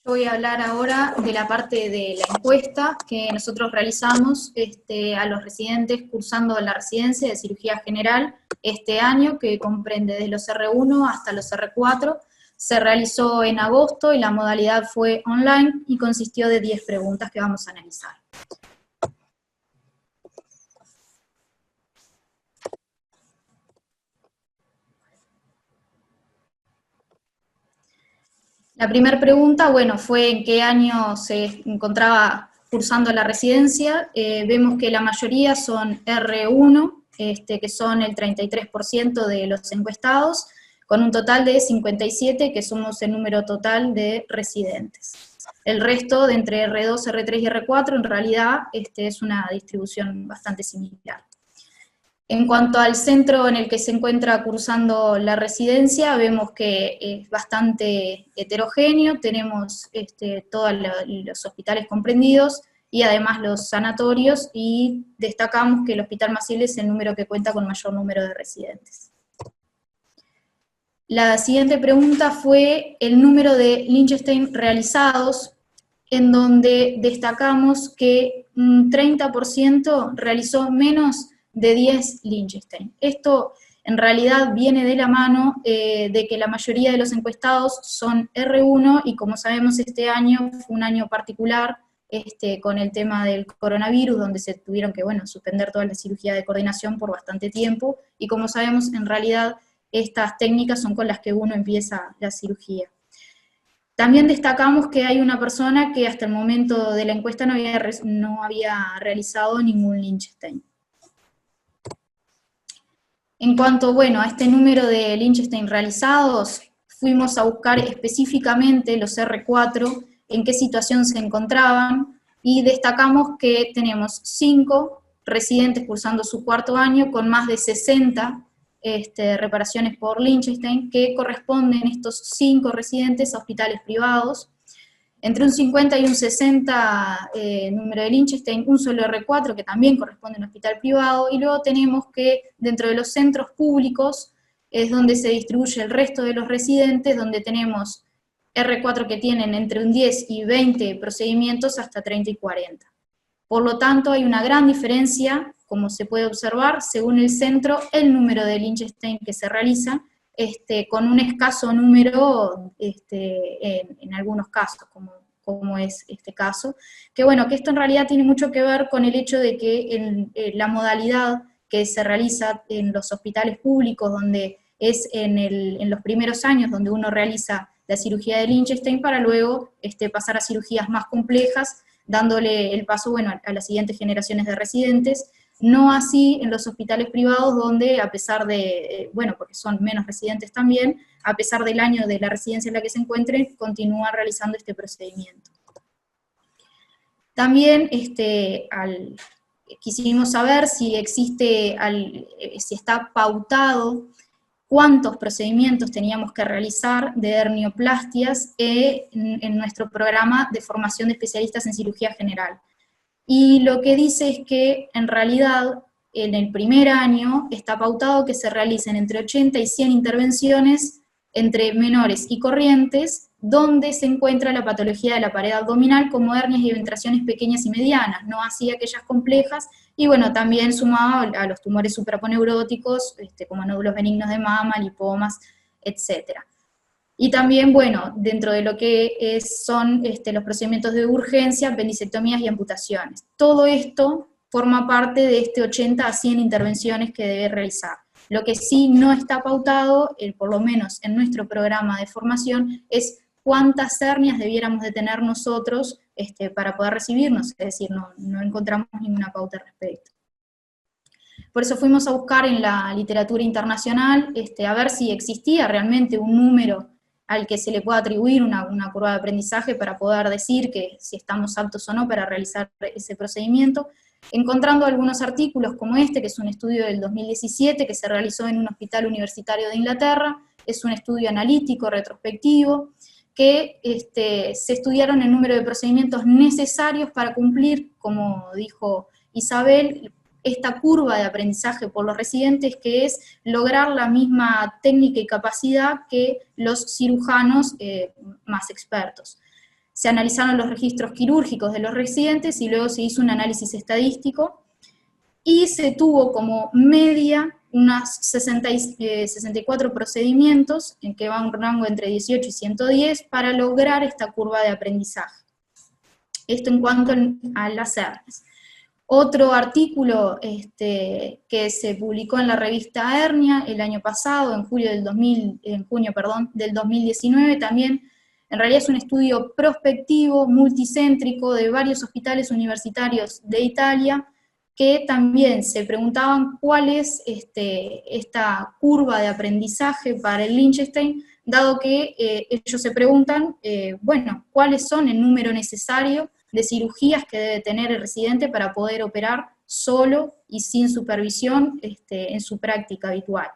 Voy a hablar ahora de la parte de la encuesta que nosotros realizamos a los residentes cursando la residencia de cirugía general este año, que comprende desde los R1 hasta los R4. Se realizó en agosto y la modalidad fue online y consistió de 10 preguntas que vamos a analizar. La primera pregunta, bueno, fue en qué año se encontraba cursando la residencia. Vemos que la mayoría son R1, que son el 33% de los encuestados, con un total de 57, que somos el número total de residentes. El resto, de entre R2, R3 y R4, en realidad es una distribución bastante similar. En cuanto al centro en el que se encuentra cursando la residencia, vemos que es bastante heterogéneo, tenemos todos los hospitales comprendidos y además los sanatorios, y destacamos que el Hospital Maciel es el número que cuenta con mayor número de residentes. La siguiente pregunta fue el número de Liechtenstein realizados, en donde destacamos que un 30% realizó menos de 10 Liechtenstein. Esto en realidad viene de la mano de que la mayoría de los encuestados son R1, y como sabemos este año fue un año particular con el tema del coronavirus, donde se tuvieron que suspender toda la cirugía de coordinación por bastante tiempo, y como sabemos en realidad estas técnicas son con las que uno empieza la cirugía. También destacamos que hay una persona que hasta el momento de la encuesta no había realizado ningún Liechtenstein. En cuanto a este número de Liechtenstein realizados, fuimos a buscar específicamente los R4, en qué situación se encontraban, y destacamos que tenemos 5 residentes cursando su cuarto año con más de 60 reparaciones por Liechtenstein, que corresponden estos 5 residentes a hospitales privados. Entre un 50 y un 60 número de Liechtenstein, un solo R4 que también corresponde a un hospital privado, y luego tenemos que dentro de los centros públicos es donde se distribuye el resto de los residentes, donde tenemos R4 que tienen entre un 10 y 20 procedimientos hasta 30 y 40. Por lo tanto, hay una gran diferencia, como se puede observar, según el centro, el número de Liechtenstein que se realiza, con un escaso número en algunos casos, como es este caso, que esto en realidad tiene mucho que ver con el hecho de que la modalidad que se realiza en los hospitales públicos, donde es en los primeros años donde uno realiza la cirugía de Liechtenstein, para luego pasar a cirugías más complejas, dándole el paso a las siguientes generaciones de residentes. No así en los hospitales privados, donde a pesar de, porque son menos residentes también, a pesar del año de la residencia en la que se encuentren, continúan realizando este procedimiento. También quisimos saber si si está pautado cuántos procedimientos teníamos que realizar de hernioplastias en nuestro programa de formación de especialistas en cirugía general. Y lo que dice es que, en realidad, en el primer año está pautado que se realicen entre 80 y 100 intervenciones entre menores y corrientes, donde se encuentra la patología de la pared abdominal, como hernias y eventraciones pequeñas y medianas, no así aquellas complejas, y también sumado a los tumores supraponeuróticos, como nódulos benignos de mama, lipomas, etc. Y también, dentro de lo que son los procedimientos de urgencia, apendicectomías y amputaciones. Todo esto forma parte de 80 a 100 intervenciones que debe realizar. Lo que sí no está pautado, por lo menos en nuestro programa de formación, es cuántas hernias debiéramos de tener nosotros para poder recibirnos, es decir, no encontramos ninguna pauta al respecto. Por eso fuimos a buscar en la literatura internacional, a ver si existía realmente un número al que se le pueda atribuir una curva de aprendizaje para poder decir que si estamos aptos o no para realizar ese procedimiento, encontrando algunos artículos como que es un estudio del 2017 que se realizó en un hospital universitario de Inglaterra, es un estudio analítico, retrospectivo, que se estudiaron el número de procedimientos necesarios para cumplir, como dijo Isabel, esta curva de aprendizaje por los residentes, que es lograr la misma técnica y capacidad que los cirujanos más expertos. se analizaron los registros quirúrgicos de los residentes y luego se hizo un análisis estadístico, y se tuvo como media unas 64 procedimientos, en que va un rango entre 18 y 110, para lograr esta curva de aprendizaje. Esto en cuanto a las hernias. Otro artículo que se publicó en la revista Hernia el año pasado, en junio del 2019, también, en realidad es un estudio prospectivo, multicéntrico, de varios hospitales universitarios de Italia, que también se preguntaban cuál es esta curva de aprendizaje para el Liechtenstein, dado que ellos se preguntan, bueno, cuáles son el número necesario de cirugías que debe tener el residente para poder operar solo y sin supervisión en su práctica habitual.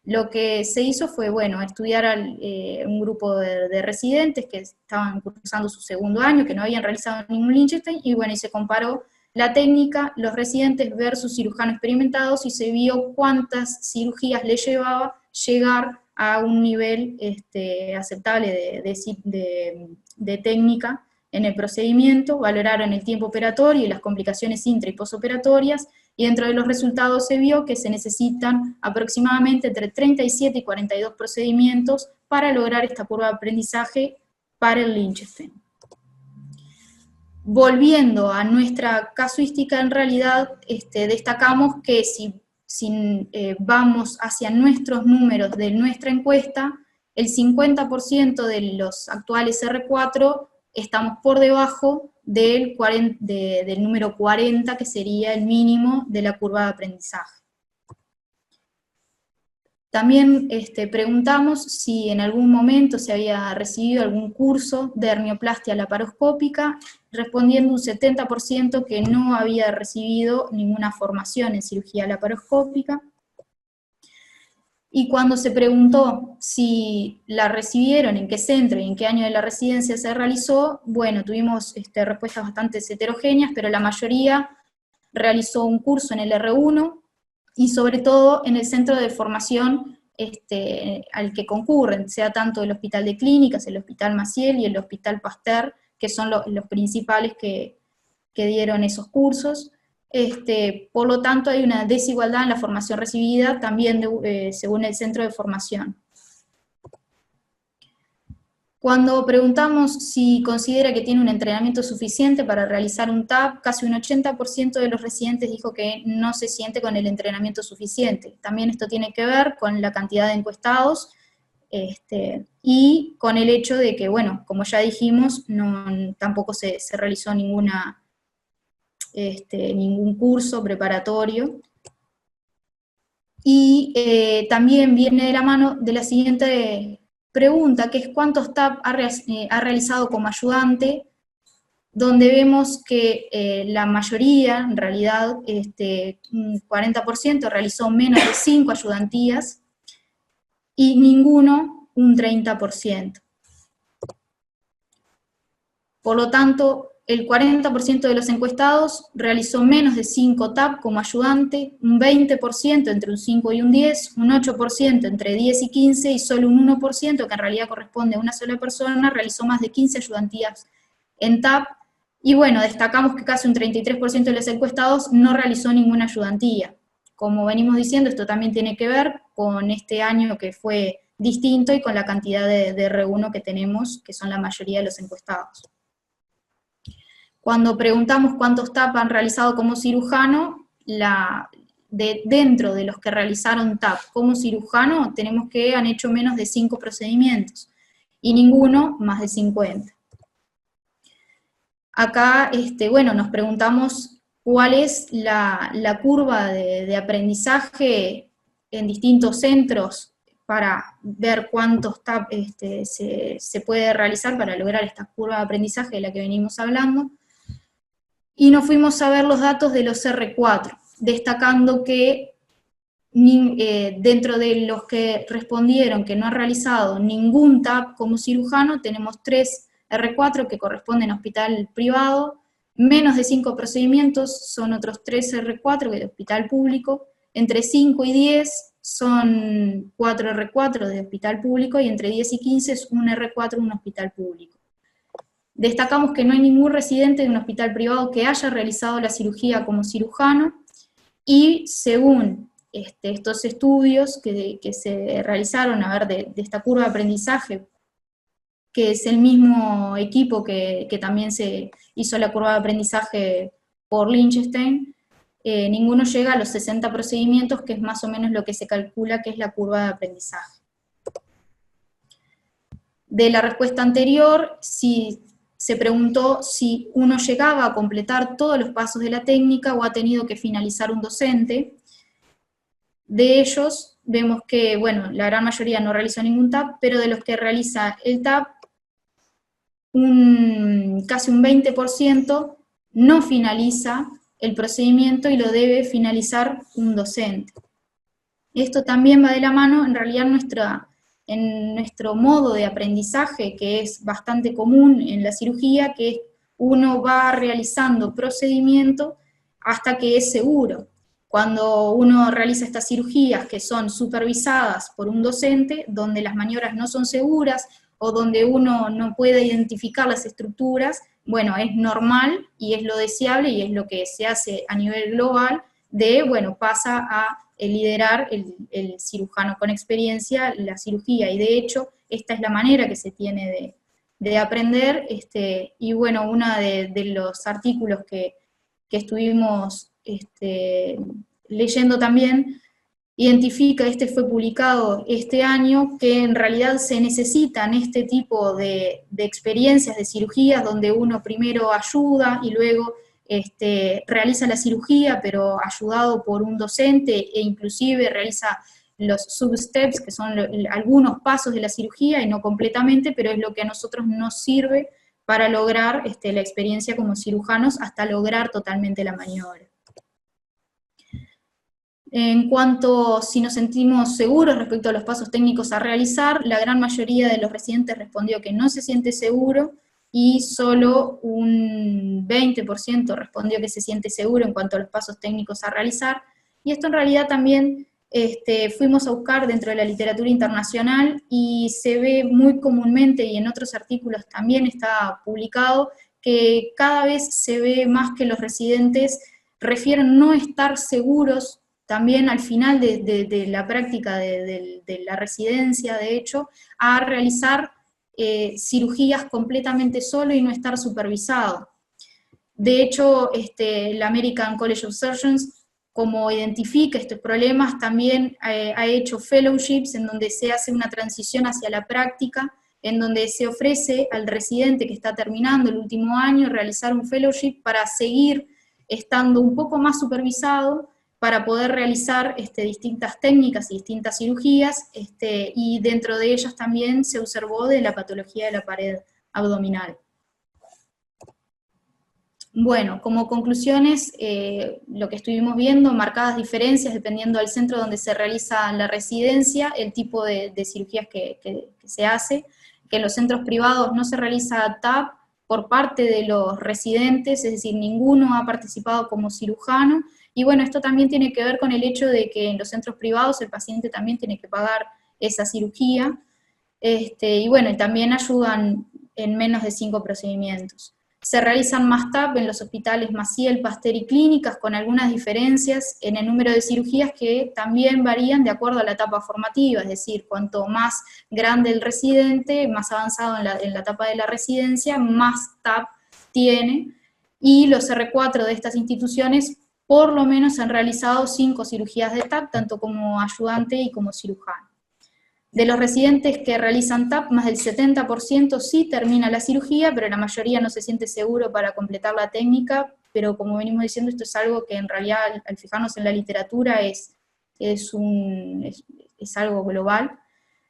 Lo que se hizo fue, bueno, estudiar un grupo de residentes que estaban cursando su segundo año, que no habían realizado ningún Liechtenstein, y bueno, y se comparó la técnica, los residentes versus cirujanos experimentados, y se vio cuántas cirugías le llevaba llegar a un nivel aceptable de técnica en el procedimiento. Valoraron el tiempo operatorio y las complicaciones intra y posoperatorias, y dentro de los resultados se vio que se necesitan aproximadamente entre 37 y 42 procedimientos para lograr esta curva de aprendizaje para el Liechtenstein. Volviendo a nuestra casuística, en realidad destacamos que si vamos hacia nuestros números de nuestra encuesta, el 50% de los actuales R4 estamos por debajo del número 40, que sería el mínimo de la curva de aprendizaje. También preguntamos si en algún momento se había recibido algún curso de hernioplastia laparoscópica, respondiendo un 70% que no había recibido ninguna formación en cirugía laparoscópica. Y cuando se preguntó si la recibieron, en qué centro y en qué año de la residencia se realizó, bueno, tuvimos respuestas bastante heterogéneas, pero la mayoría realizó un curso en el R1, y sobre todo en el centro de formación al que concurren, sea tanto el Hospital de Clínicas, el Hospital Maciel y el Hospital Pasteur, que son los principales que dieron esos cursos. Por lo tanto hay una desigualdad en la formación recibida, también según el centro de formación. Cuando preguntamos si considera que tiene un entrenamiento suficiente para realizar un TAP, casi un 80% de los residentes dijo que no se siente con el entrenamiento suficiente. También esto tiene que ver con la cantidad de encuestados, y con el hecho de que, bueno, como ya dijimos, tampoco se realizó ningún curso preparatorio. Y también viene de la mano de la siguiente pregunta, que es cuántos TAP ha realizado como ayudante, donde vemos que la mayoría, en realidad, un 40% realizó menos de 5 ayudantías, y ninguno un 30%. Por lo tanto, el 40% de los encuestados realizó menos de 5 TAP como ayudante, un 20% entre un 5 y un 10, un 8% entre 10 y 15, y solo un 1%, que en realidad corresponde a una sola persona, realizó más de 15 ayudantías en TAP, y bueno, destacamos que casi un 33% de los encuestados no realizó ninguna ayudantía. Como venimos diciendo, esto también tiene que ver con este año que fue distinto y con la cantidad de R1 que tenemos, que son la mayoría de los encuestados. Cuando preguntamos cuántos TAP han realizado como cirujano, dentro de los que realizaron TAP como cirujano, tenemos que han hecho menos de 5 procedimientos, y ninguno más de 50. Acá, bueno, nos preguntamos cuál es la curva de aprendizaje en distintos centros para ver cuántos TAP se puede realizar para lograr esta curva de aprendizaje de la que venimos hablando. Y nos fuimos a ver los datos de los R4, destacando que dentro de los que respondieron que no han realizado ningún TAP como cirujano, tenemos 3 R4 que corresponden a hospital privado, menos de 5 procedimientos son otros 3 R4 que de hospital público, entre 5 y 10 son 4 R4 de hospital público, y entre 10 y 15 es un R4 de un hospital público. Destacamos que no hay ningún residente de un hospital privado que haya realizado la cirugía como cirujano, y según estos estudios que se realizaron, a ver, de esta curva de aprendizaje, que es el mismo equipo que también se hizo la curva de aprendizaje por Liechtenstein, ninguno llega a los 60 procedimientos, que es más o menos lo que se calcula que es la curva de aprendizaje. De la respuesta anterior, se preguntó si uno llegaba a completar todos los pasos de la técnica o ha tenido que finalizar un docente. De ellos vemos que, bueno, la gran mayoría no realizó ningún TAP, pero de los que realiza el TAP, casi un 20% no finaliza el procedimiento y lo debe finalizar un docente. Esto también va de la mano, en realidad, en nuestro modo de aprendizaje, que es bastante común en la cirugía, que es uno va realizando procedimiento hasta que es seguro. Cuando uno realiza estas cirugías que son supervisadas por un docente, donde las maniobras no son seguras, o donde uno no puede identificar las estructuras, bueno, es normal y es lo deseable y es lo que se hace a nivel global, bueno, pasa a liderar el cirujano con experiencia la cirugía, y de hecho, esta es la manera que se tiene de aprender, y bueno, uno de los artículos que estuvimos leyendo también, identifica, fue publicado este año, que en realidad se necesitan este tipo de experiencias de cirugías, donde uno primero ayuda y luego realiza la cirugía, pero ayudado por un docente, e inclusive realiza los sub-steps, que son algunos pasos de la cirugía, y no completamente, pero es lo que a nosotros nos sirve para lograr la experiencia como cirujanos, hasta lograr totalmente la maniobra. En cuanto si nos sentimos seguros respecto a los pasos técnicos a realizar, la gran mayoría de los residentes respondió que no se siente seguro, y solo un 20% respondió que se siente seguro en cuanto a los pasos técnicos a realizar, y esto en realidad también fuimos a buscar dentro de la literatura internacional, y se ve muy comúnmente, y en otros artículos también está publicado, que cada vez se ve más que los residentes refieren no estar seguros también al final de la práctica de la residencia, de hecho, a realizar cirugías completamente solo y no estar supervisado. De hecho, la American College of Surgeons, como identifica estos problemas, también ha hecho fellowships en donde se hace una transición hacia la práctica, en donde se ofrece al residente que está terminando el último año realizar un fellowship para seguir estando un poco más supervisado, para poder realizar distintas técnicas y distintas cirugías, y dentro de ellas también se observó de la patología de la pared abdominal. Bueno, como conclusiones, lo que estuvimos viendo, marcadas diferencias dependiendo del centro donde se realiza la residencia, el tipo de cirugías que se hace, que en los centros privados no se realiza TAP por parte de los residentes, es decir, ninguno ha participado como cirujano, y bueno, esto también tiene que ver con el hecho de que en los centros privados el paciente también tiene que pagar esa cirugía, y bueno, también ayudan en menos de 5 procedimientos. Se realizan más TAP en los hospitales Maciel, Pasteur y clínicas, con algunas diferencias en el número de cirugías que también varían de acuerdo a la etapa formativa, es decir, cuanto más grande el residente, más avanzado en la etapa de la residencia, más TAP tiene, y los R4 de estas instituciones por lo menos han realizado 5 cirugías de TAP, tanto como ayudante y como cirujano. De los residentes que realizan TAP, más del 70% sí termina la cirugía, pero la mayoría no se siente seguro para completar la técnica, pero como venimos diciendo, esto es algo que en realidad, al fijarnos en la literatura, es algo global.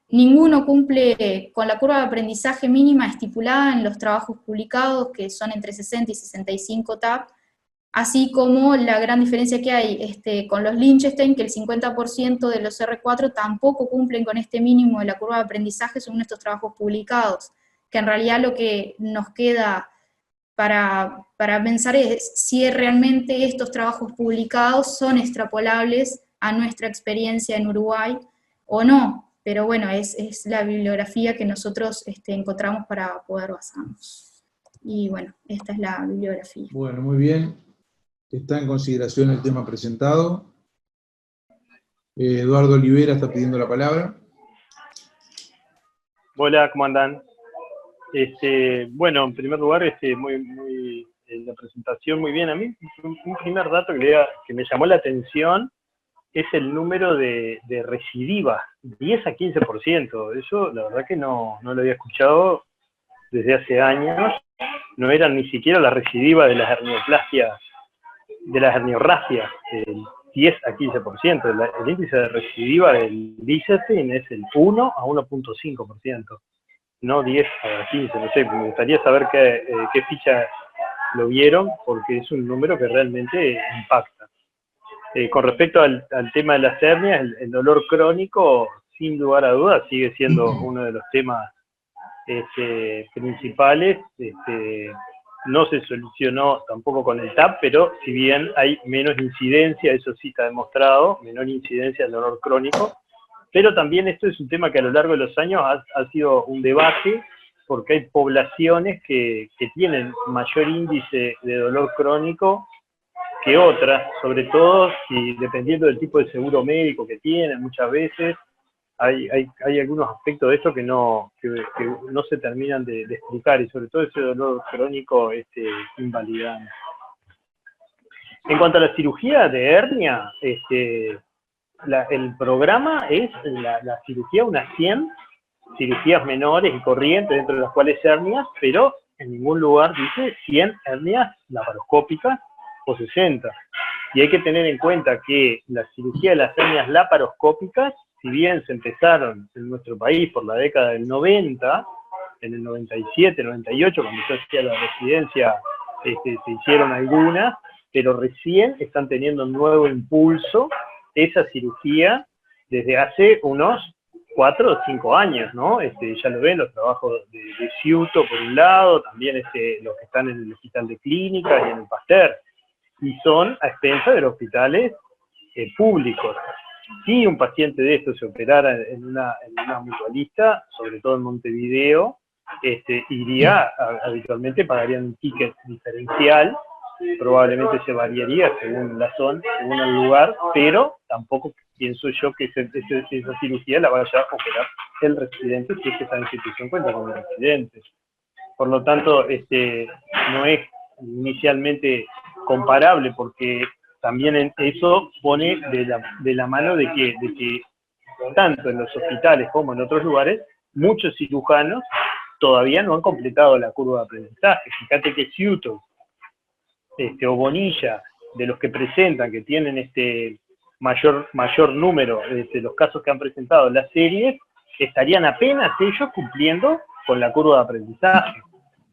Ninguno cumple con la curva de aprendizaje mínima estipulada en los trabajos publicados, que son entre 60 y 65 TAP, así como la gran diferencia que hay con los Liechtenstein, que el 50% de los R4 tampoco cumplen con este mínimo de la curva de aprendizaje según estos trabajos publicados, que en realidad lo que nos queda para pensar es si realmente estos trabajos publicados son extrapolables a nuestra experiencia en Uruguay o no, pero bueno, es la bibliografía que nosotros encontramos para poder basarnos. Y bueno, esta es la bibliografía. Bueno, muy bien. Está en consideración el tema presentado. Eduardo Olivera está pidiendo la palabra. Hola, ¿cómo andan? Bueno, en primer lugar, la presentación muy bien. A mí, un primer dato que me llamó la atención es el número de recidivas, 10 a 15%. Eso, la verdad que no lo había escuchado desde hace años. No eran ni siquiera las recidivas de las hernioplasties, de las herniorragias, 10 a 15%. El índice de recidiva del Liechtenstein es el 1 a 1.5%, no 10 a 15, no sé, me gustaría saber qué ficha lo vieron, porque es un número que realmente impacta. Con respecto al tema de las hernias, el dolor crónico, sin lugar a dudas, sigue siendo uno de los temas principales. No se solucionó tampoco con el TAP, pero si bien hay menos incidencia, eso sí está demostrado, menor incidencia del dolor crónico, pero también esto es un tema que a lo largo de los años ha sido un debate, porque hay poblaciones que tienen mayor índice de dolor crónico que otras, sobre todo si dependiendo del tipo de seguro médico que tienen, muchas veces hay algunos aspectos de esto que no se terminan de explicar, y sobre todo ese dolor crónico invalidante. En cuanto a la cirugía de hernia, el programa es la cirugía, unas 100 cirugías menores y corrientes, dentro de las cuales hernias, pero en ningún lugar dice 100 hernias laparoscópicas o 60. Y hay que tener en cuenta que la cirugía de las hernias laparoscópicas, si bien se empezaron en nuestro país por la década del 90, en el 97, 98, cuando yo hacía la residencia, se hicieron algunas, pero recién están teniendo un nuevo impulso esa cirugía desde hace unos 4 o 5 años, ¿no? Ya lo ven, los trabajos de Ciuto por un lado, también los que están en el Hospital de Clínicas y en el Pasteur, y son a expensas de los hospitales públicos. Si un paciente de estos se operara en una mutualista, sobre todo en Montevideo, habitualmente pagarían un ticket diferencial, probablemente se variaría según la zona, según el lugar, pero tampoco pienso yo que esa cirugía la vaya a operar el residente, si es que esa institución cuenta con el residente. Por lo tanto, no es inicialmente comparable, porque también eso pone de la mano de que tanto en los hospitales como en otros lugares, muchos cirujanos todavía no han completado la curva de aprendizaje. Fíjate que Ciuto o Bonilla, de los que presentan, que tienen mayor número de los casos que han presentado en las series, estarían apenas ellos cumpliendo con la curva de aprendizaje.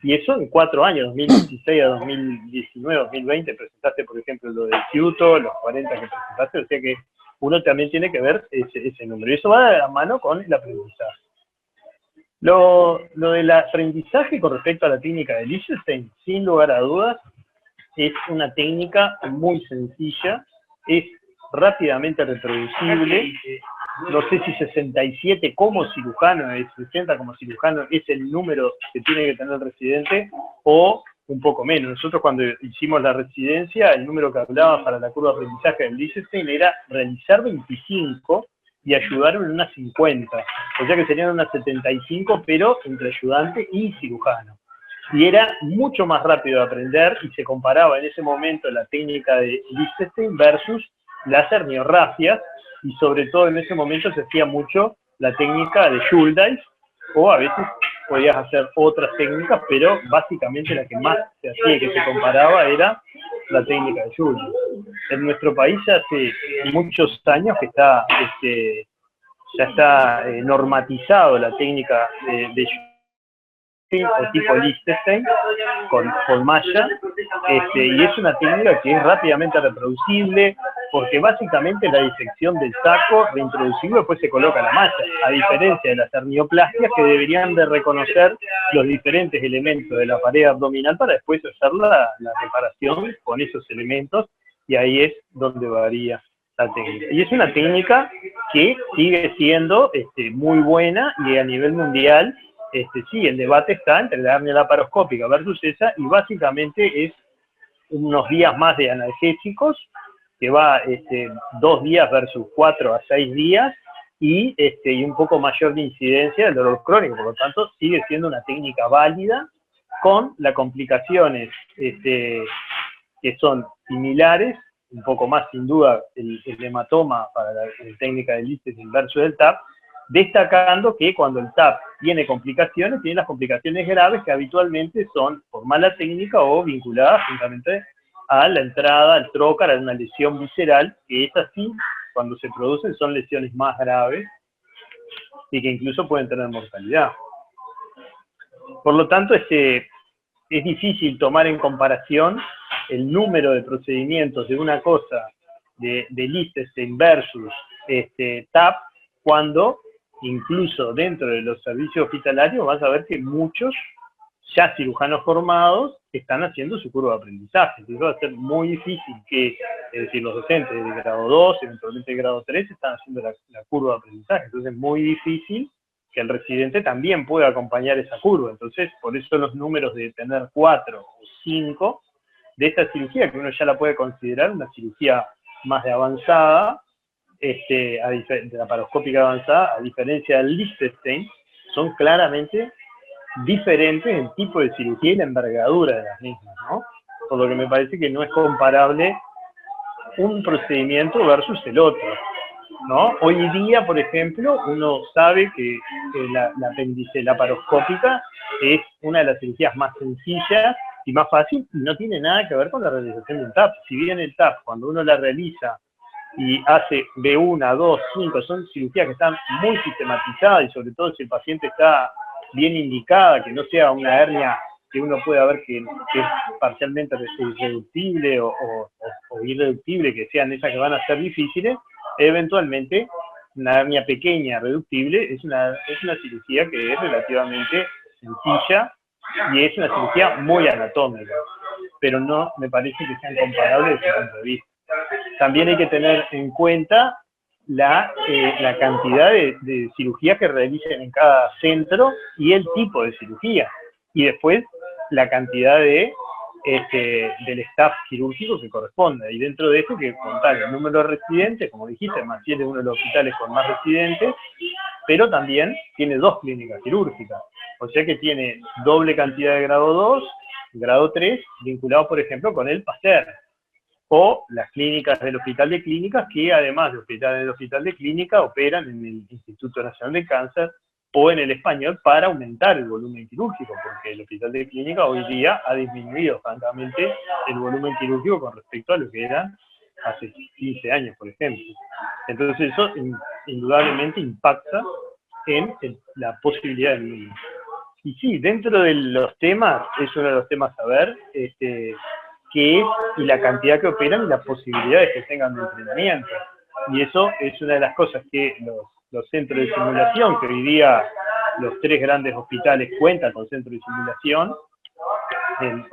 Y eso en 4 años, 2016 a 2019, 2020, presentaste, por ejemplo, lo del Ciuto, los 40 que presentaste, o sea que uno también tiene que ver ese número. Y eso va de la mano con el aprendizaje. Lo del aprendizaje con respecto a la técnica de Liechtenstein, sin lugar a dudas, es una técnica muy sencilla, es rápidamente reproducible. No sé si 67 como cirujano, 60 como cirujano es el número que tiene que tener el residente, o un poco menos. Nosotros cuando hicimos la residencia, el número que hablaba para la curva de aprendizaje del Liechtenstein era realizar 25 y ayudar en unas 50. O sea que serían unas 75, pero entre ayudante y cirujano. Y era mucho más rápido de aprender, y se comparaba en ese momento la técnica de Liechtenstein versus las herniorragias, y sobre todo en ese momento se hacía mucho la técnica de Schuldeis, o a veces podías hacer otras técnicas, pero básicamente la que más se hacía y que se comparaba era la técnica de Schuldeis. En nuestro país ya hace muchos años que ya está normatizado la técnica de o tipo Liechtenstein con malla, y es una técnica que es rápidamente reproducible, porque básicamente la disección del saco, reintroducible, después se coloca la malla, a diferencia de las hernioplastias, que deberían de reconocer los diferentes elementos de la pared abdominal para después hacer la reparación con esos elementos, y ahí es donde varía la técnica. Y es una técnica que sigue siendo muy buena, y a nivel mundial sí, el debate está entre la hernia laparoscópica versus esa, y básicamente es unos días más de analgésicos, que va 2 días versus 4 a 6 días, y un poco mayor de incidencia del dolor crónico. Por lo tanto, sigue siendo una técnica válida, con las complicaciones que son similares, un poco más sin duda el hematoma para la técnica del LISTES versus del TAP, destacando que cuando el TAP tiene complicaciones, tiene las complicaciones graves que habitualmente son por mala técnica o vinculadas justamente a la entrada al trócar, a una lesión visceral, que es así, cuando se producen son lesiones más graves y que incluso pueden tener mortalidad. Por lo tanto, es difícil tomar en comparación el número de procedimientos de una cosa de Liechtenstein versus TAP, cuando incluso dentro de los servicios hospitalarios vas a ver que muchos ya cirujanos formados están haciendo su curva de aprendizaje. Entonces va a ser muy difícil que, es decir, los docentes de grado 2, eventualmente de grado 3, están haciendo la curva de aprendizaje. Entonces es muy difícil que el residente también pueda acompañar esa curva. Entonces, por eso los números de tener 4 o 5 de esta cirugía, que uno ya la puede considerar una cirugía más de avanzada, de laparoscópica avanzada, a diferencia del Liechtenstein, son claramente diferentes el tipo de cirugía y la envergadura de las mismas, ¿no? Por lo que me parece que no es comparable un procedimiento versus el otro, ¿no? Hoy día, por ejemplo, uno sabe que la apéndice laparoscópica es una de las cirugías más sencillas y más fácil, y no tiene nada que ver con la realización de un TAP. Si bien el TAP, cuando uno la realiza y hace B1, 2, 5, son cirugías que están muy sistematizadas, y sobre todo si el paciente está bien indicada, que no sea una hernia que uno pueda ver que es parcialmente irreductible o irreductible, que sean esas que van a ser difíciles. Eventualmente una hernia pequeña reductible es una cirugía que es relativamente sencilla y es una cirugía muy anatómica, pero no me parece que sean comparables desde ese punto de vista. También hay que tener en cuenta la cantidad de cirugías que realicen en cada centro y el tipo de cirugía, y después la cantidad del staff quirúrgico que corresponde, y dentro de eso que contar el número de residentes, como dijiste, Maciel es uno de los hospitales con más residentes, pero también tiene 2 clínicas quirúrgicas, o sea que tiene doble cantidad de grado 2, grado 3, vinculado por ejemplo con el Pasteur, o las clínicas del Hospital de Clínicas, que además del Hospital de Clínica operan en el Instituto Nacional de Cáncer o en el Español para aumentar el volumen quirúrgico, porque el Hospital de Clínica hoy día ha disminuido francamente el volumen quirúrgico con respecto a lo que era hace 15 años, por ejemplo. Entonces eso indudablemente impacta en la posibilidad del niño. Y sí, dentro de los temas, es uno de los temas a ver, qué es y la cantidad que operan y las posibilidades que tengan de entrenamiento. Y eso es una de las cosas que los centros de simulación, que hoy día los 3 grandes hospitales cuentan con centros de simulación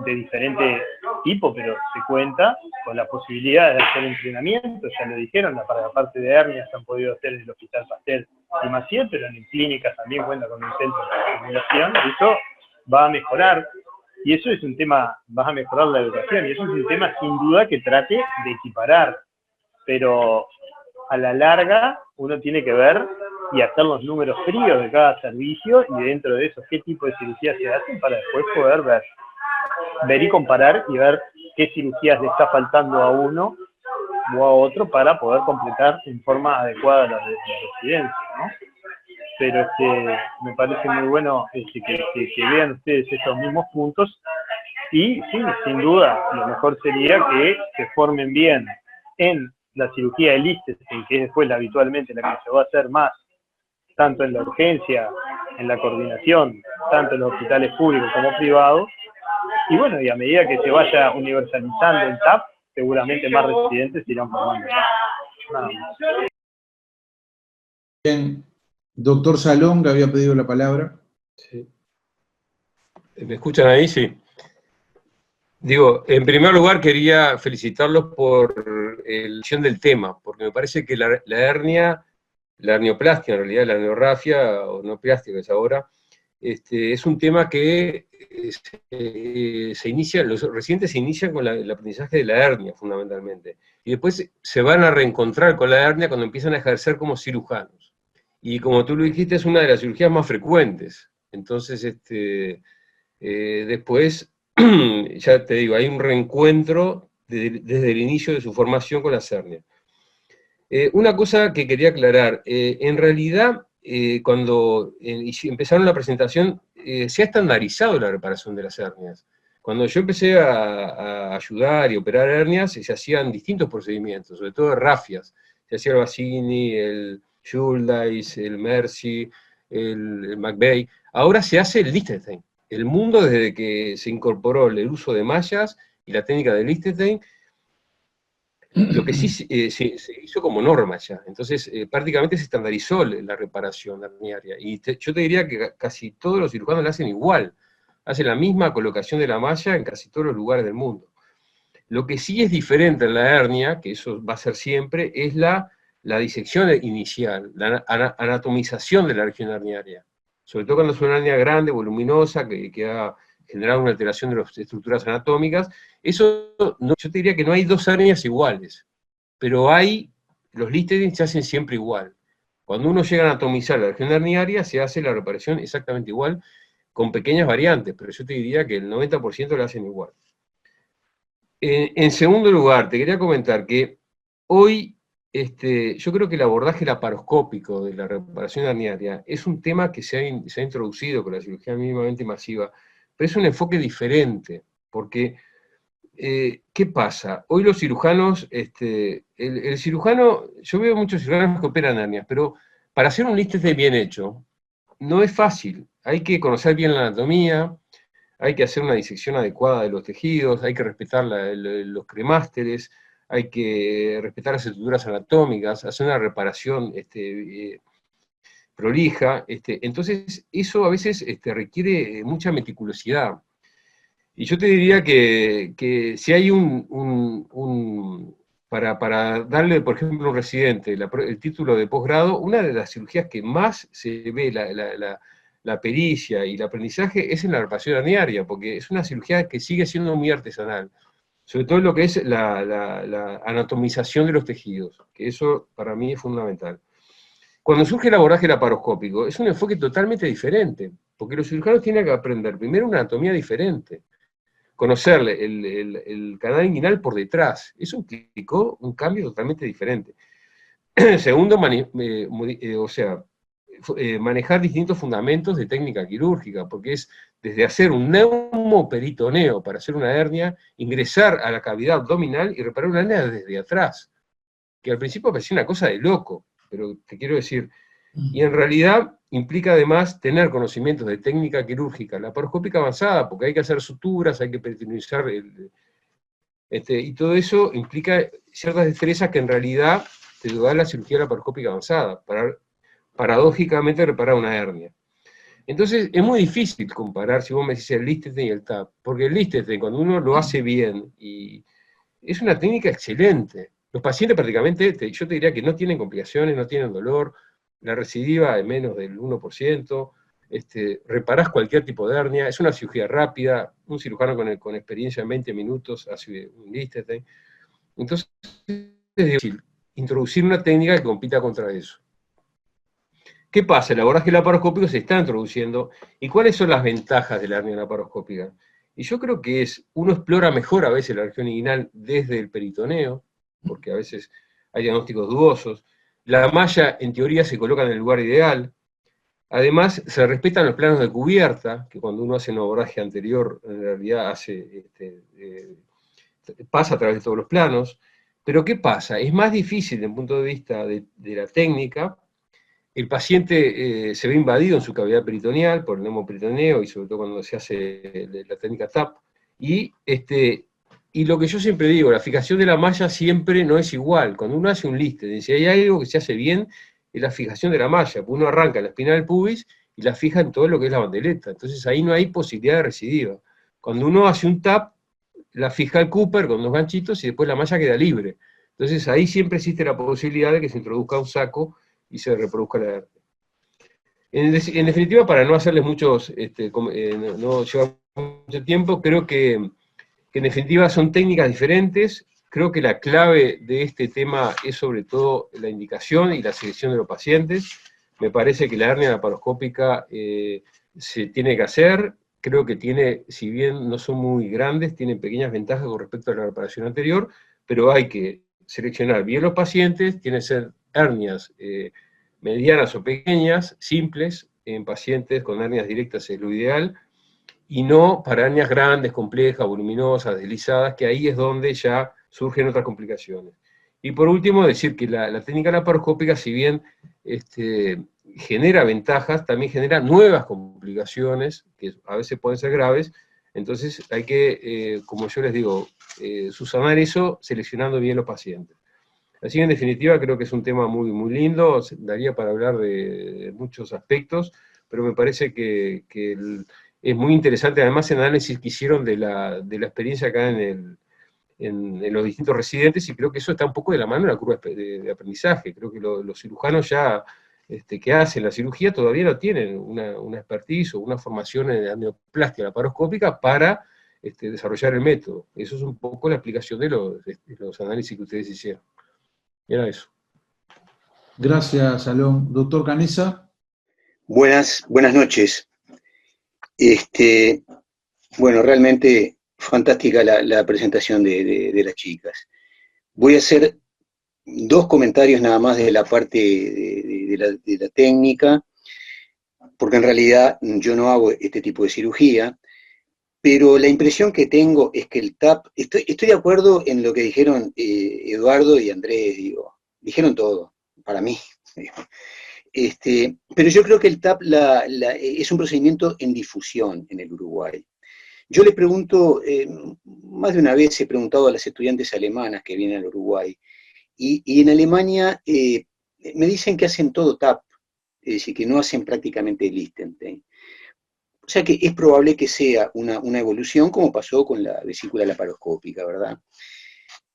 de diferente tipo, pero se cuenta con la posibilidad de hacer entrenamiento, ya lo dijeron, para la parte de hernias se han podido hacer en el Hospital Pasteur y Maciel, pero en clínicas también cuenta con un centro de simulación, y eso va a mejorar. Y eso es un tema, vas a mejorar la educación, y eso es un tema sin duda que trate de equiparar, pero a la larga uno tiene que ver y hacer los números fríos de cada servicio, y dentro de eso qué tipo de cirugías se hacen para después poder ver y comparar y ver qué cirugías le está faltando a uno o a otro para poder completar en forma adecuada la residencia, ¿no? Pero me parece muy bueno que vean ustedes estos mismos puntos, y sí, sin duda, lo mejor sería que se formen bien en la cirugía de Liechtenstein, que es después habitualmente la que se va a hacer más, tanto en la urgencia, en la coordinación, tanto en los hospitales públicos como privados, y bueno, y a medida que se vaya universalizando el TAP, seguramente más residentes se irán formando. Nada más. Bien. Doctor Salón, que había pedido la palabra. Sí. ¿Me escuchan ahí? Sí. Digo, en primer lugar quería felicitarlos por la elección del tema, porque me parece que la hernia, la hernioplastia en realidad, la herniorrafia, o neoplastia que es ahora, es un tema que se inicia, los residentes se inician con el aprendizaje de la hernia, fundamentalmente, y después se van a reencontrar con la hernia cuando empiezan a ejercer como cirujanos. Y como tú lo dijiste, es una de las cirugías más frecuentes. Entonces, después, ya te digo, hay un reencuentro desde el inicio de su formación con las hernias. Una cosa que quería aclarar, en realidad, cuando empezaron la presentación, se ha estandarizado la reparación de las hernias. Cuando yo empecé a ayudar y operar hernias, se hacían distintos procedimientos, sobre todo rafias. Se hacía el Bassini, el Schuldeis, el Mercy, el McVeigh. Ahora se hace el Lichtenstein. El mundo, desde que se incorporó el uso de mallas y la técnica de Lichtenstein, lo que sí se hizo como norma ya. Entonces, prácticamente se estandarizó la reparación herniaria. Y yo te diría que casi todos los cirujanos la hacen igual. Hacen la misma colocación de la malla en casi todos los lugares del mundo. Lo que sí es diferente en la hernia, que eso va a ser siempre, es la disección inicial, la anatomización de la región herniaria. Sobre todo cuando es una hernia grande, voluminosa, que ha generado una alteración de las estructuras anatómicas. Eso, yo te diría que no hay dos hernias iguales, pero los Lichtenstein se hacen siempre igual. Cuando uno llega a anatomizar la región herniaria, se hace la reparación exactamente igual, con pequeñas variantes, pero yo te diría que el 90% la hacen igual. En segundo lugar, te quería comentar que hoy, yo creo que el abordaje laparoscópico de la reparación herniaria es un tema que se ha introducido con la cirugía mínimamente invasiva, pero es un enfoque diferente, porque, ¿qué pasa? Hoy los cirujanos, el cirujano, yo veo muchos cirujanos que operan hernias, pero para hacer un Lichtenstein bien hecho, no es fácil. Hay que conocer bien la anatomía, hay que hacer una disección adecuada de los tejidos, hay que respetar los cremásteres, hay que respetar las estructuras anatómicas, hacer una reparación prolija. Entonces, eso a veces requiere mucha meticulosidad. Y yo te diría que si hay para darle, por ejemplo, a un residente el título de posgrado, una de las cirugías que más se ve la pericia y el aprendizaje es en la reparación herniaria, porque es una cirugía que sigue siendo muy artesanal, sobre todo en lo que es la anatomización de los tejidos, que eso para mí es fundamental. Cuando surge el abordaje laparoscópico, es un enfoque totalmente diferente, porque los cirujanos tienen que aprender primero una anatomía diferente, conocerle el canal inguinal por detrás. Eso implicó un cambio totalmente diferente. Segundo, manejar distintos fundamentos de técnica quirúrgica, porque es desde hacer un neumoperitoneo para hacer una hernia, ingresar a la cavidad abdominal y reparar una hernia desde atrás, que al principio parecía una cosa de loco, pero te quiero decir, y en realidad implica además tener conocimientos de técnica quirúrgica laparoscópica avanzada, porque hay que hacer suturas, hay que peritonizar, y todo eso implica ciertas destrezas que en realidad te da la cirugía laparoscópica avanzada, para paradójicamente reparar una hernia. Entonces es muy difícil comparar, si vos me decís el Lichtenstein y el TAP, porque el Lichtenstein cuando uno lo hace bien, y es una técnica excelente. Los pacientes prácticamente, yo te diría que no tienen complicaciones, no tienen dolor, la recidiva es menos del 1%, reparás cualquier tipo de hernia, es una cirugía rápida, un cirujano con experiencia en 20 minutos hace un Lichtenstein. Entonces es difícil introducir una técnica que compita contra eso. ¿Qué pasa? El abordaje laparoscópico se está introduciendo, ¿y cuáles son las ventajas de la hernia laparoscópica? Y yo creo que uno explora mejor a veces la región inguinal desde el peritoneo, porque a veces hay diagnósticos dudosos, la malla en teoría se coloca en el lugar ideal, además se respetan los planos de cubierta, que cuando uno hace un abordaje anterior, en realidad pasa a través de todos los planos, pero ¿qué pasa? Es más difícil desde el punto de vista de la técnica. El paciente se ve invadido en su cavidad peritoneal por el neumoperitoneo, y sobre todo cuando se hace la técnica TAP, y lo que yo siempre digo, la fijación de la malla siempre no es igual. Cuando uno hace un Lichtenstein, si hay algo que se hace bien, es la fijación de la malla, porque uno arranca la espina del pubis y la fija en todo lo que es la bandeleta, entonces ahí no hay posibilidad de recidiva. Cuando uno hace un TAP, la fija el Cooper con 2 ganchitos y después la malla queda libre. Entonces ahí siempre existe la posibilidad de que se introduzca un saco y se reproduzca la hernia. En definitiva, para no hacerles muchos, no llevar mucho tiempo, creo que en definitiva son técnicas diferentes. Creo que la clave de este tema es sobre todo la indicación y la selección de los pacientes. Me parece que la hernia laparoscópica se tiene que hacer. Creo que tiene, si bien no son muy grandes, tienen pequeñas ventajas con respecto a la reparación anterior, pero hay que seleccionar bien los pacientes. Tienen que ser hernias medianas o pequeñas, simples, en pacientes con hernias directas es lo ideal, y no para hernias grandes, complejas, voluminosas, deslizadas, que ahí es donde ya surgen otras complicaciones. Y por último, decir que la técnica laparoscópica, si bien genera ventajas, también genera nuevas complicaciones, que a veces pueden ser graves. Entonces hay que, como yo les digo, subsanar eso seleccionando bien los pacientes. Así que en definitiva creo que es un tema muy, muy lindo, daría para hablar de muchos aspectos, pero me parece que es muy interesante además el análisis que hicieron de la experiencia acá en los distintos residentes, y creo que eso está un poco de la mano en la curva de aprendizaje. Creo que los cirujanos ya que hacen la cirugía todavía no tienen una expertise o una formación en angioplastia laparoscópica para desarrollar el método. Eso es un poco la explicación de los análisis que ustedes hicieron. Era eso. Gracias, Alon. Doctor Canessa. Buenas noches. Bueno, realmente fantástica la presentación de las chicas. Voy a hacer dos comentarios nada más de la parte de la técnica, porque en realidad yo no hago este tipo de cirugía, pero la impresión que tengo es que el TAP, estoy de acuerdo en lo que dijeron Eduardo y Andrés, dijeron todo, para mí. Pero yo creo que el TAP es un procedimiento en difusión en el Uruguay. Yo les pregunto, más de una vez he preguntado a las estudiantes alemanas que vienen al Uruguay, y en Alemania me dicen que hacen todo TAP, es decir, que no hacen prácticamente Liechtenstein. O sea que es probable que sea una evolución como pasó con la vesícula laparoscópica, ¿verdad?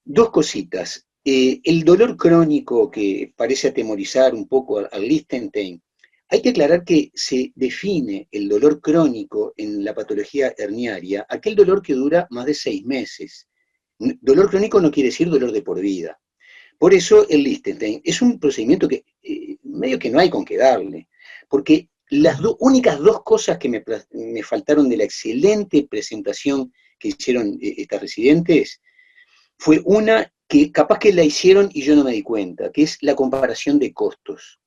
Dos cositas. El dolor crónico que parece atemorizar un poco al Liechtenstein, hay que aclarar que se define el dolor crónico en la patología herniaria, aquel dolor que dura más de 6 meses. Dolor crónico no quiere decir dolor de por vida. Por eso el Liechtenstein es un procedimiento que medio que no hay con qué darle, porque las únicas dos cosas que me faltaron de la excelente presentación que hicieron estas residentes, fue una que capaz que la hicieron y yo no me di cuenta, que es la comparación de costos.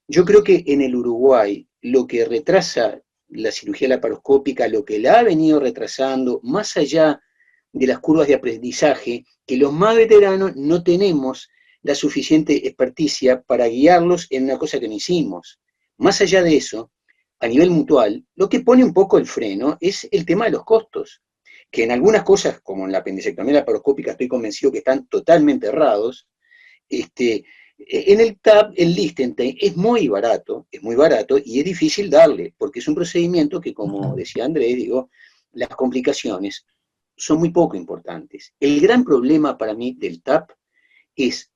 Yo creo que en el Uruguay lo que retrasa la cirugía laparoscópica, lo que la ha venido retrasando, más allá de las curvas de aprendizaje, que los más veteranos no tenemos la suficiente experticia para guiarlos en una cosa que no hicimos. Más allá de eso, a nivel mutual, lo que pone un poco el freno es el tema de los costos, que en algunas cosas, como en la apendicectomía laparoscópica, estoy convencido que están totalmente errados. En el TAP, el Liechtenstein es muy barato y es difícil darle, porque es un procedimiento que, como decía Andrés, las complicaciones son muy poco importantes. El gran problema para mí del TAP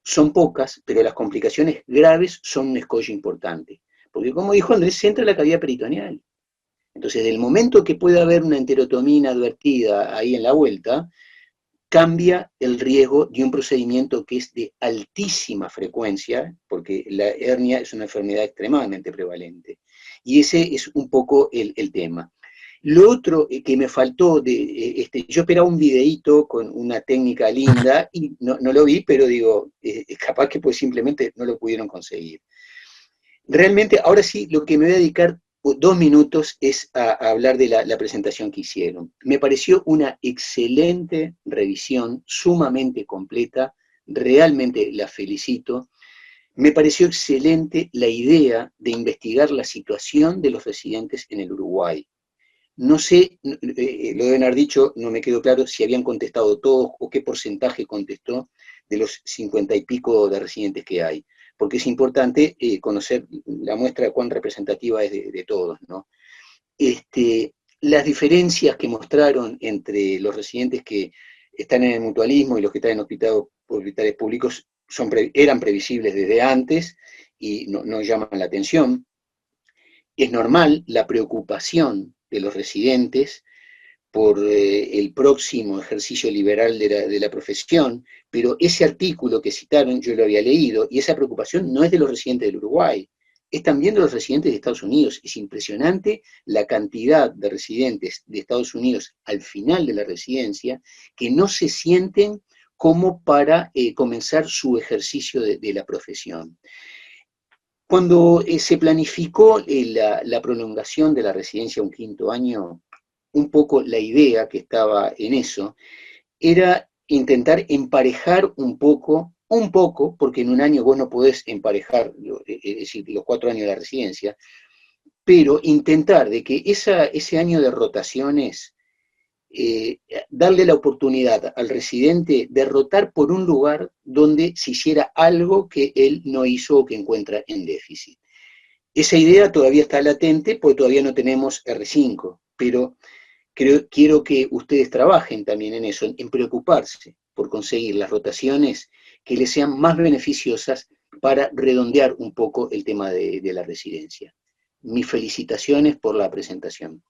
son pocas, pero las complicaciones graves son un escollo importante. Porque como dijo Andrés, se entra la cavidad peritoneal. Entonces, del momento que pueda haber una enterotomía inadvertida ahí en la vuelta, cambia el riesgo de un procedimiento que es de altísima frecuencia, porque la hernia es una enfermedad extremadamente prevalente. Y ese es un poco el tema. Lo otro que me faltó, yo esperaba un videíto con una técnica linda, y no lo vi, pero capaz que pues simplemente no lo pudieron conseguir. Realmente, ahora sí, lo que me voy a dedicar 2 minutos es a hablar de la presentación que hicieron. Me pareció una excelente revisión, sumamente completa, realmente la felicito. Me pareció excelente la idea de investigar la situación de los residentes en el Uruguay. No sé, lo deben haber dicho, no me quedó claro si habían contestado todos o qué porcentaje contestó de los 50 y pico de residentes que hay, porque es importante conocer la muestra cuán representativa es de todos, ¿no? Las diferencias que mostraron entre los residentes que están en el mutualismo y los que están en hospitales públicos eran previsibles desde antes y no llaman la atención. Es normal la preocupación de los residentes por el próximo ejercicio liberal de la profesión, pero ese artículo que citaron yo lo había leído, y esa preocupación no es de los residentes del Uruguay, es también de los residentes de Estados Unidos. Es impresionante la cantidad de residentes de Estados Unidos al final de la residencia que no se sienten como para comenzar su ejercicio de la profesión. Cuando se planificó la prolongación de la residencia a un 5º año, un poco la idea que estaba en eso era intentar emparejar un poco, porque en un año vos no podés emparejar, es decir, los 4 años de la residencia, pero intentar de que ese año de rotaciones, darle la oportunidad al residente de rotar por un lugar donde se hiciera algo que él no hizo o que encuentra en déficit. Esa idea todavía está latente porque todavía no tenemos R5, pero quiero que ustedes trabajen también en eso, en preocuparse por conseguir las rotaciones que les sean más beneficiosas para redondear un poco el tema de la residencia. Mis felicitaciones por la presentación.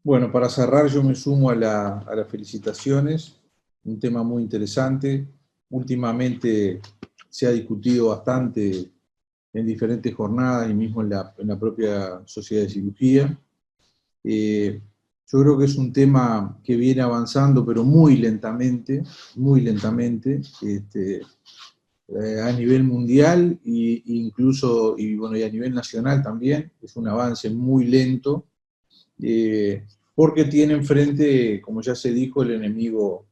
Bueno, para cerrar yo me sumo a las felicitaciones, un tema muy interesante. Últimamente se ha discutido bastante en diferentes jornadas y mismo en la propia Sociedad de Cirugía. Yo creo que es un tema que viene avanzando, pero muy lentamente, a nivel mundial e incluso y a nivel nacional también. Es un avance muy lento, porque tiene enfrente, como ya se dijo, el enemigo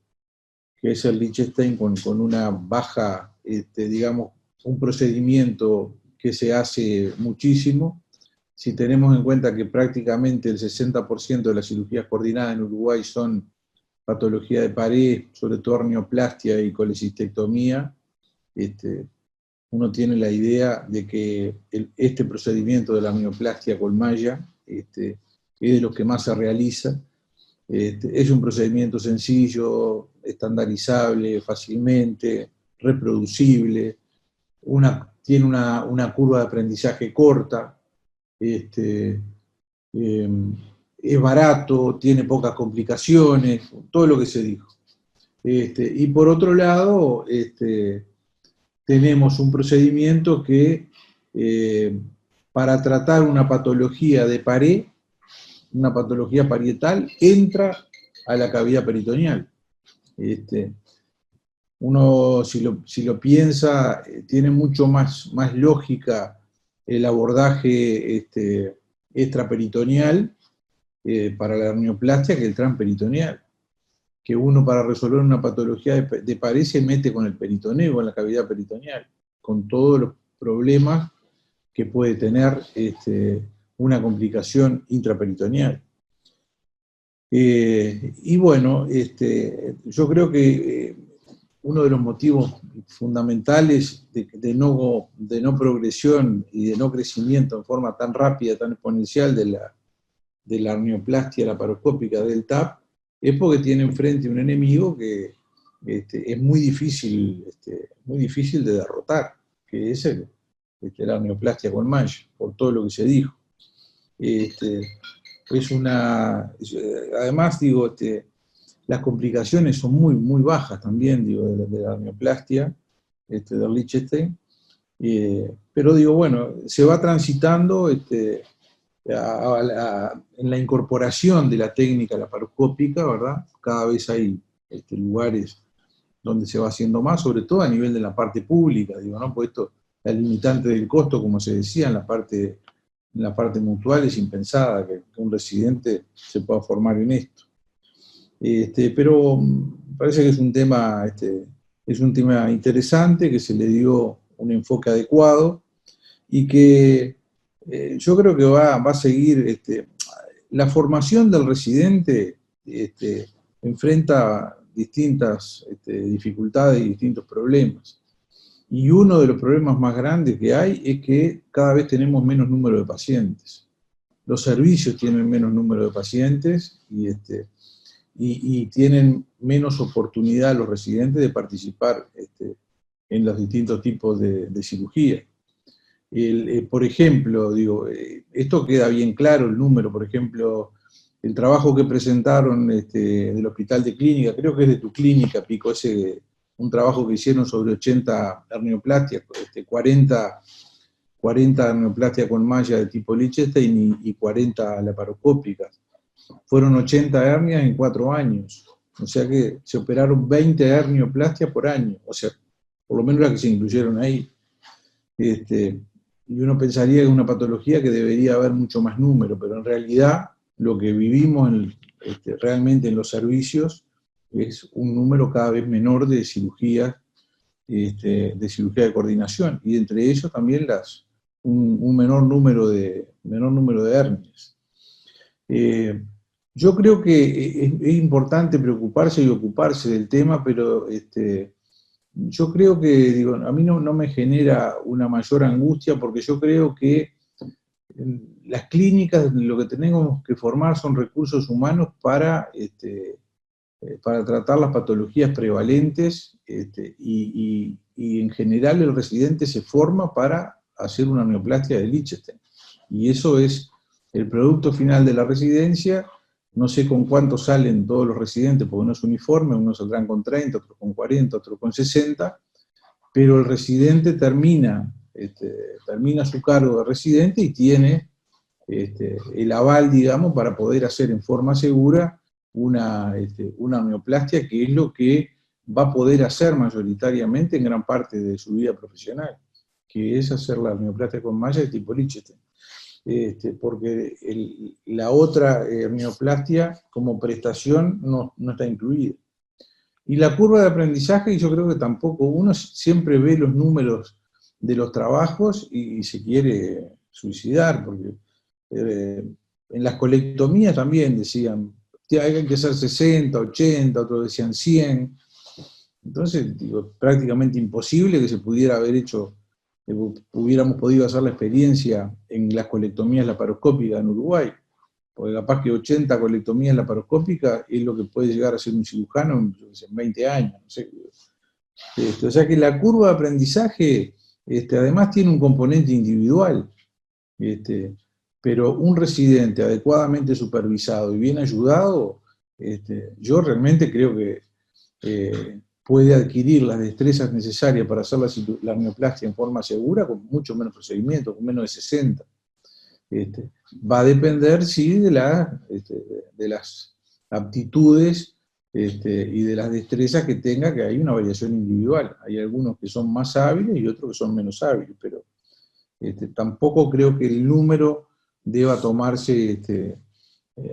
que es el Liechtenstein con una baja, digamos, un procedimiento que se hace muchísimo. Si tenemos en cuenta que prácticamente el 60% de las cirugías coordinadas en Uruguay son patología de pared, sobre todo hernioplastia y colecistectomía, uno tiene la idea de que este procedimiento de la hernioplastia con malla es de los que más se realiza. Es un procedimiento sencillo, estandarizable fácilmente, reproducible, tiene una curva de aprendizaje corta, es barato, tiene pocas complicaciones, todo lo que se dijo. Y por otro lado, tenemos un procedimiento que para tratar una patología de pared, una patología parietal, entra a la cavidad peritoneal. Uno, si lo piensa, tiene mucho más lógica el abordaje extraperitoneal para la hernioplastia que el transperitoneal. Que uno, para resolver una patología de pared, se mete con el peritoneo, con la cavidad peritoneal, con todos los problemas que puede tener una complicación intraperitoneal. Y bueno, yo creo que uno de los motivos fundamentales de no progresión y de no crecimiento en forma tan rápida, tan exponencial de la hernioplastia laparoscópica del TAP, es porque tiene enfrente un enemigo que es muy difícil de derrotar, que es la hernioplastia con malla, por todo lo que se dijo. Además, digo, las complicaciones son muy bajas también, digo, de la hernioplastia, del Liechtenstein, pero digo, bueno, se va transitando en la incorporación de la técnica laparoscópica, ¿verdad? Cada vez hay lugares donde se va haciendo más, sobre todo a nivel de la parte pública, digo, ¿no? Pues esto, la limitante del costo, como se decía, en la parte mutual es impensada que un residente se pueda formar en esto. Pero parece que es un tema interesante, que se le dio un enfoque adecuado y que yo creo que va a seguir. La formación del residente enfrenta distintas dificultades y distintos problemas. Y uno de los problemas más grandes que hay es que cada vez tenemos menos número de pacientes. Los servicios tienen menos número de pacientes y tienen menos oportunidad los residentes de participar en los distintos tipos de cirugía. Por ejemplo, digo, esto queda bien claro, el número, por ejemplo, el trabajo que presentaron del Hospital de Clínica, creo que es de tu clínica, Pico, un trabajo que hicieron sobre 80 hernioplastías, 40 hernioplastia con malla de tipo Liechtenstein y 40 laparoscópicas. Fueron 80 hernias en 4 años. O sea que se operaron 20 hernioplastias por año. O sea, por lo menos las que se incluyeron ahí. Y uno pensaría que es una patología que debería haber mucho más número, pero en realidad lo que vivimos realmente en los servicios es un número cada vez menor de cirugías, de cirugía de coordinación, y entre ellos también un menor número de hernias. Yo creo que es importante preocuparse y ocuparse del tema, pero yo creo que, digo, a mí no me genera una mayor angustia, porque yo creo que las clínicas lo que tenemos que formar son recursos humanos para tratar las patologías prevalentes, y en general el residente se forma para hacer una neoplastia de Liechtenstein. Y eso es el producto final de la residencia. No sé con cuánto salen todos los residentes, porque no es uniforme, unos saldrán con 30, otros con 40, otros con 60, pero el residente termina su cargo de residente y tiene el aval, digamos, para poder hacer en forma segura una neoplastia, que es lo que va a poder hacer mayoritariamente en gran parte de su vida profesional, que es hacer la neoplastia con malla de tipo Liechtenstein. Porque la otra neoplastia como prestación no está incluida. Y la curva de aprendizaje, yo creo que tampoco, uno siempre ve los números de los trabajos y se quiere suicidar, porque en las colectomías también decían, hay que hacer 60, 80, otros decían 100. Entonces, digo, prácticamente imposible que se pudiera haber hecho, hubiéramos podido hacer la experiencia en las colectomías laparoscópicas en Uruguay, porque capaz que 80 colectomías laparoscópicas es lo que puede llegar a ser un cirujano en 20 años, no sé. O sea que la curva de aprendizaje además tiene un componente individual, pero un residente adecuadamente supervisado y bien ayudado, yo realmente creo que puede adquirir las destrezas necesarias para hacer la neoplastia en forma segura, con mucho menos procedimientos, con menos de 60. Va a depender, sí, de las aptitudes y de las destrezas que tenga, que hay una variación individual. Hay algunos que son más hábiles y otros que son menos hábiles, pero tampoco creo que el número deba tomarse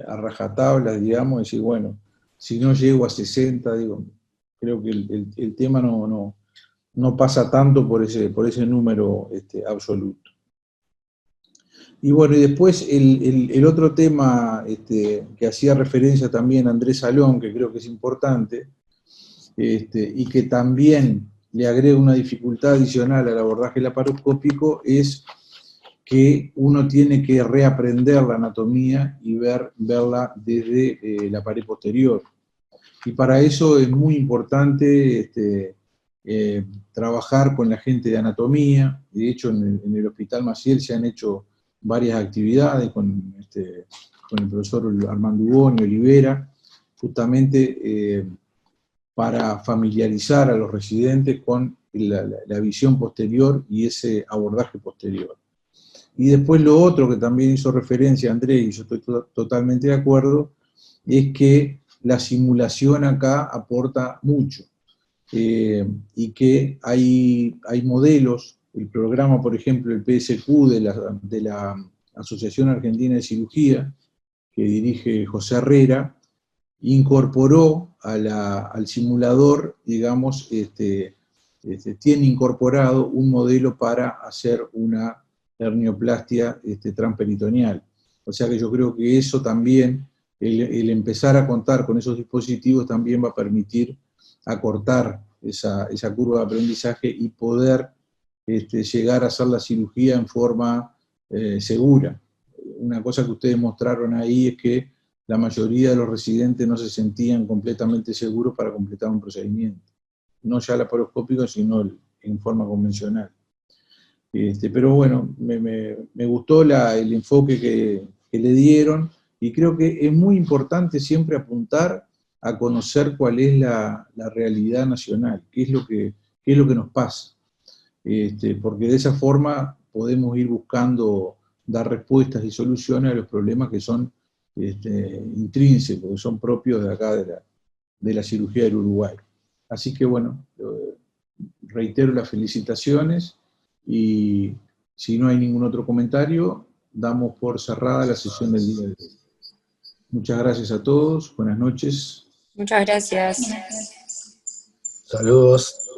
a rajatabla, digamos, y decir, bueno, si no llego a 60, digo, creo que el tema no pasa tanto por ese número absoluto. Y bueno, y después el otro tema que hacía referencia también Andrés Salón, que creo que es importante, y que también le agrega una dificultad adicional al abordaje laparoscópico, es que uno tiene que reaprender la anatomía y verla desde la pared posterior. Y para eso es muy importante trabajar con la gente de anatomía. De hecho, en el Hospital Maciel se han hecho varias actividades con el profesor Armando Uboni, Olivera, justamente para familiarizar a los residentes con la visión posterior y ese abordaje posterior. Y después lo otro que también hizo referencia Andrés, y yo estoy totalmente de acuerdo, es que la simulación acá aporta mucho, y que hay modelos, el programa, por ejemplo, el PSQ de la Asociación Argentina de Cirugía, que dirige José Herrera, incorporó al simulador, digamos, tiene incorporado un modelo para hacer una hernioplastia transperitoneal. O sea que yo creo que eso también, el empezar a contar con esos dispositivos también va a permitir acortar esa curva de aprendizaje y poder llegar a hacer la cirugía en forma segura. Una cosa que ustedes mostraron ahí es que la mayoría de los residentes no se sentían completamente seguros para completar un procedimiento. No ya laparoscópico, sino en forma convencional. Pero bueno, me gustó el enfoque que le dieron, y creo que es muy importante siempre apuntar a conocer cuál es la realidad nacional, qué es lo que nos pasa. Porque de esa forma podemos ir buscando dar respuestas y soluciones a los problemas que son intrínsecos, que son propios de acá de la cirugía del Uruguay. Así que bueno, reitero las felicitaciones, y si no hay ningún otro comentario, damos por cerrada la sesión del día de hoy. Muchas gracias a todos, buenas noches. Muchas gracias. Gracias. Saludos.